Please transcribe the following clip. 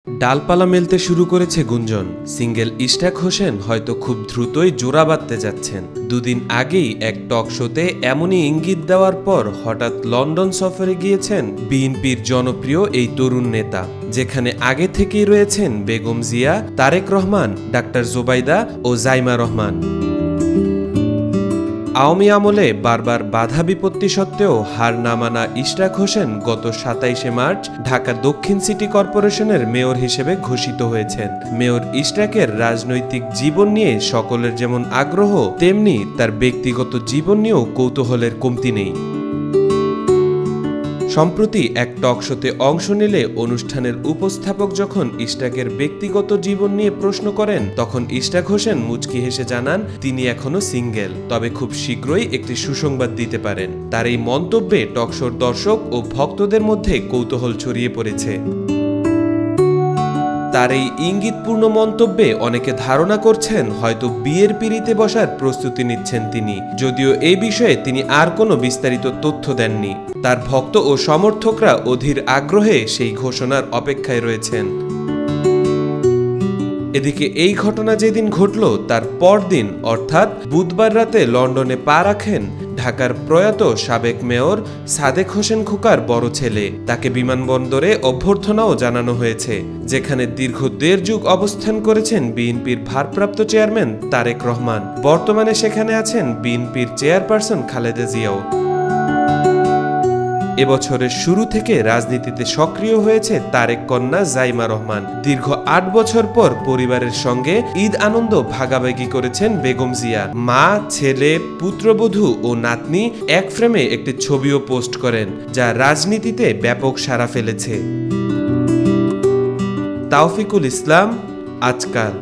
ডালপালা মেলতে শুরু করেছে গুঞ্জন। সিঙ্গেল ইশরাক হোসেন হয়তো খুব দ্রুতই জোড়া বাঁধতে যাচ্ছেন। দুদিন আগেই এক টক শোতে এমনই ইঙ্গিত দেওয়ার পর হঠাৎ লন্ডন সফরে গিয়েছেন বিএনপির জনপ্রিয় এই তরুণ নেতা, যেখানে আগে থেকেই রয়েছেন বেগম জিয়া, তারেক রহমান, ডাক্তার জোবাইদা ও জাইমা রহমান। আওয়ামী আমলে বারবার বাধা বিপত্তি সত্ত্বেও হার না মানা ইশরাক হোসেন গত ২৭শে মার্চ ঢাকা দক্ষিণ সিটি কর্পোরেশনের মেয়র হিসেবে ঘোষিত হয়েছেন। মেয়র ইশরাকের রাজনৈতিক জীবন নিয়ে সকলের যেমন আগ্রহ, তেমনি তার ব্যক্তিগত জীবন নিয়েও কৌতূহলের কমতি নেই। সম্প্রতি এক টক শোতে অংশ নিলে অনুষ্ঠানের উপস্থাপক যখন ইশরাকের ব্যক্তিগত জীবন নিয়ে প্রশ্ন করেন, তখন ইশরাক হোসেন মুচকি হেসে জানান তিনি এখনো সিঙ্গেল, তবে খুব শীঘ্রই একটি সুসংবাদ দিতে পারেন। তার এই মন্তব্যে টক শোর দর্শক ও ভক্তদের মধ্যে কৌতূহল ছড়িয়ে পড়েছে। তার এই ইঙ্গিতপূর্ণ মন্তব্যে অনেকে ধারণা করছেন হয়তো বিয়ের পিঁড়িতে বসার প্রস্তুতি নিচ্ছেন তিনি, যদিও এই বিষয়ে তিনি আর কোনো বিস্তারিত তথ্য দেননি। তার ভক্ত ও সমর্থকরা অধীর আগ্রহে সেই ঘোষণার অপেক্ষায় রয়েছেন। এদিকে এই ঘটনা যেদিন ঘটল তার পরদিন অর্থাৎ বুধবার রাতে লন্ডনে পা রাখেন ঢাকার প্রয়াত সাবেক মেয়র সাদেক হোসেন খোকার বড় ছেলে। তাকে বিমানবন্দরে অভ্যর্থনাও জানানো হয়েছে, যেখানে দীর্ঘ ১.৫ যুগ অবস্থান করেছেন বিএনপির ভারপ্রাপ্ত চেয়ারম্যান তারেক রহমান। বর্তমানে সেখানে আছেন বিএনপির চেয়ারপারসন খালেদা জিয়াও। এবছরের শুরু থেকে রাজনীতিতে সক্রিয় হয়েছে তারেক কন্যা জাইমা রহমান। দীর্ঘ ৮ বছর পর পরিবারের সঙ্গে ঈদ আনন্দ ভাগাভাগি করেছেন বেগম জিয়া। মা, ছেলে, পুত্রবধূ ও নাতনি এক ফ্রেমে একটি ছবিও পোস্ট করেন, যা রাজনীতিতে ব্যাপক সাড়া ফেলেছে। তাওফিকুল ইসলাম, আজকাল।